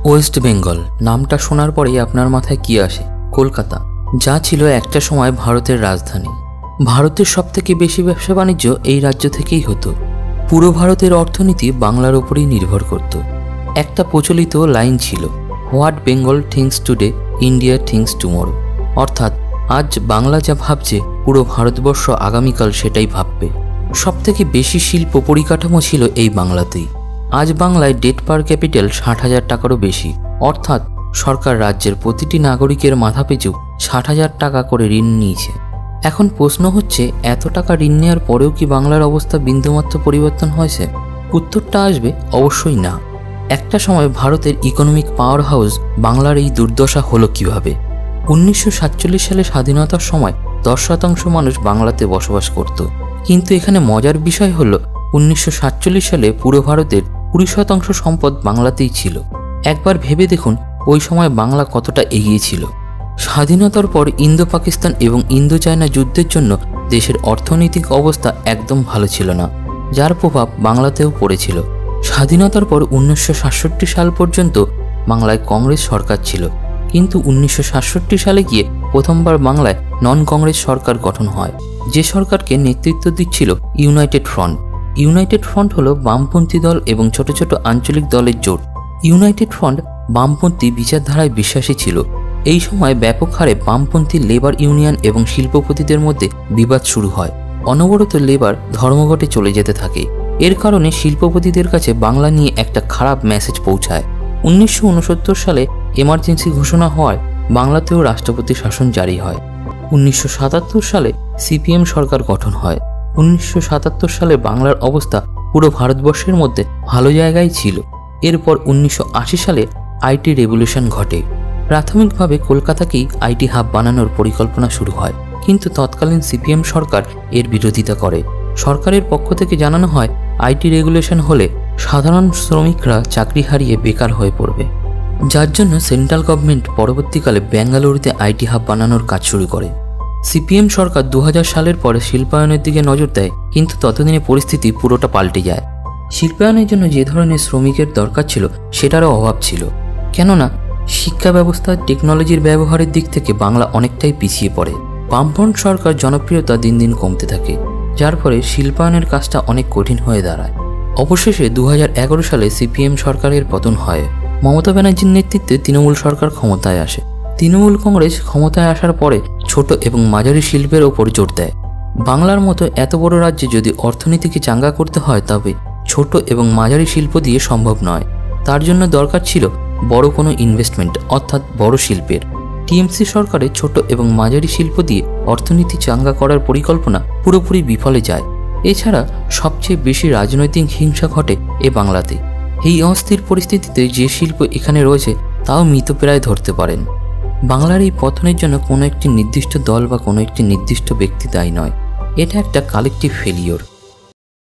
West Bengal নামটা শোনার পরেই আপনার মাথায় কি আসে? কলকাতা, যা ছিল একটা সময় ভারতের রাজধানী। ভারতের সবথেকে বেশি ব্যবসা বাণিজ্য এই রাজ্য থেকেই হতো। পুরো ভারতের অর্থনীতি বাংলার ওপরেই নির্ভর করত। একটা প্রচলিত লাইন ছিল, what Bengal things today, India things tomorrow. অর্থাৎ আজ বাংলা যা ভাবছে, পুরো ভারতবর্ষ আগামীকাল সেটাই ভাববে। সবথেকে বেশি শিল্প পরিকাঠামো ছিল এই বাংলাতেই। আজ বাংলায় ডেট পার ক্যাপিটাল 60,000 টাকারও বেশি। অর্থাৎ সরকার রাজ্যের প্রতিটি নাগরিকের মাথাপিছু 60,000 টাকা করে ঋণ নিয়েছে। এখন প্রশ্ন হচ্ছে, এত টাকা ঋণ নেওয়ার পরেও কি বাংলার অবস্থা বিন্দুমাত্র পরিবর্তন হয়েছে? উত্তরটা আসবে অবশ্যই না। একটা সময় ভারতের ইকোনমিক পাওয়ার হাউস বাংলার এই দুর্দশা হলো কিভাবে? 1947 সালে স্বাধীনতার সময় 10% মানুষ বাংলাতে বসবাস করত। কিন্তু এখানে মজার বিষয় হলো, 1947 সালে পুরো ভারতের 20% সম্পদ বাংলাতেই ছিল। একবার ভেবে দেখুন, ওই সময় বাংলা কতটা এগিয়ে ছিল। স্বাধীনতার পর ইন্দো পাকিস্তান এবং ইন্দো চায়না যুদ্ধের জন্য দেশের অর্থনৈতিক অবস্থা একদম ভালো ছিল না, যার প্রভাব বাংলাতেও পড়েছিল। স্বাধীনতার পর 1967 সাল পর্যন্ত বাংলায় কংগ্রেস সরকার ছিল। কিন্তু 1967 সালে গিয়ে প্রথমবার বাংলায় নন কংগ্রেস সরকার গঠন হয়, যে সরকারকে নেতৃত্ব দিচ্ছিল ইউনাইটেড ফ্রন্ট। ইউনাইটেড ফ্রন্ট হলো বামপন্থী দল এবং ছোট ছোট আঞ্চলিক দলের জোট। ইউনাইটেড ফ্রন্ট বামপন্থী বিচারধারায় বিশ্বাসী ছিল। এই সময় ব্যাপক হারে বামপন্থী লেবার ইউনিয়ন এবং শিল্পপতিদের মধ্যে বিবাদ শুরু হয়। অনবরত লেবার ধর্মঘটে চলে যেতে থাকে। এর কারণে শিল্পপতিদের কাছে বাংলা নিয়ে একটা খারাপ মেসেজ পৌঁছায়। 1969 সালে এমার্জেন্সি ঘোষণা হওয়ায় বাংলাতেও রাষ্ট্রপতি শাসন জারি হয়। 1977 সালে সিপিএম সরকার গঠন হয়। 1977 সালে বাংলার অবস্থা পুরো ভারতবর্ষের মধ্যে ভালো জায়গায় ছিল। এরপর 1980 সালে আইটি রেভলিউশন ঘটে। প্রাথমিকভাবে কলকাতাকেই আইটি হাব বানানোর পরিকল্পনা শুরু হয়, কিন্তু তৎকালীন সিপিএম সরকার এর বিরোধিতা করে। সরকারের পক্ষ থেকে জানানো হয়, আইটি রেগুলেশন হলে সাধারণ শ্রমিকরা চাকরি হারিয়ে বেকার হয়ে পড়বে, যার জন্য সেন্ট্রাল গভর্নমেন্ট পরবর্তীকালে বেঙ্গালুরুতে আইটি হাব বানানোর কাজ শুরু করে। সিপিএম সরকার 2000 সালের পরে শিল্পায়নের দিকে নজর দেয়, কিন্তু ততদিনে পরিস্থিতি পুরোটা পাল্টে যায়। শিল্পায়নের জন্য যে ধরনের শ্রমিকের দরকার ছিল সেটারও অভাব ছিল, কেননা শিক্ষা ব্যবস্থা টেকনোলজির ব্যবহারের দিক থেকে বাংলা অনেকটাই পিছিয়ে পড়ে। বামফ্রন্ট সরকার জনপ্রিয়তা দিন দিন কমতে থাকে, যার ফলে শিল্পায়নের কাজটা অনেক কঠিন হয়ে দাঁড়ায়। অবশেষে 2011 সালে সিপিএম সরকারের পতন হয়। মমতা ব্যানার্জির নেতৃত্বে তৃণমূল সরকার ক্ষমতায় আসে। তৃণমূল কংগ্রেস ক্ষমতায় আসার পরে ছোট এবং মাঝারি শিল্পের ওপর জোর দেয়। বাংলার মতো এত বড় রাজ্যে যদি অর্থনীতিকে চাঙ্গা করতে হয়, তবে ছোট এবং মাঝারি শিল্প দিয়ে সম্ভব নয়। তার জন্য দরকার ছিল বড় কোনো ইনভেস্টমেন্ট, অর্থাৎ বড় শিল্পের। টিএমসি সরকারের ছোট এবং মাঝারি শিল্প দিয়ে অর্থনীতি চাঙ্গা করার পরিকল্পনা পুরোপুরি বিফলে যায়। এছাড়া সবচেয়ে বেশি রাজনৈতিক হিংসা ঘটে এ বাংলাতে। এই অস্থির পরিস্থিতিতে যে শিল্প এখানে রয়েছে তাও মৃতপ্রায় ধরতে পারেন। বাংলার এই পতনের জন্য কোনো একটি নির্দিষ্ট দল বা কোনো একটি নির্দিষ্ট ব্যক্তি দায়ী নয়, এটা একটা কালেকটিভ ফেলিওর।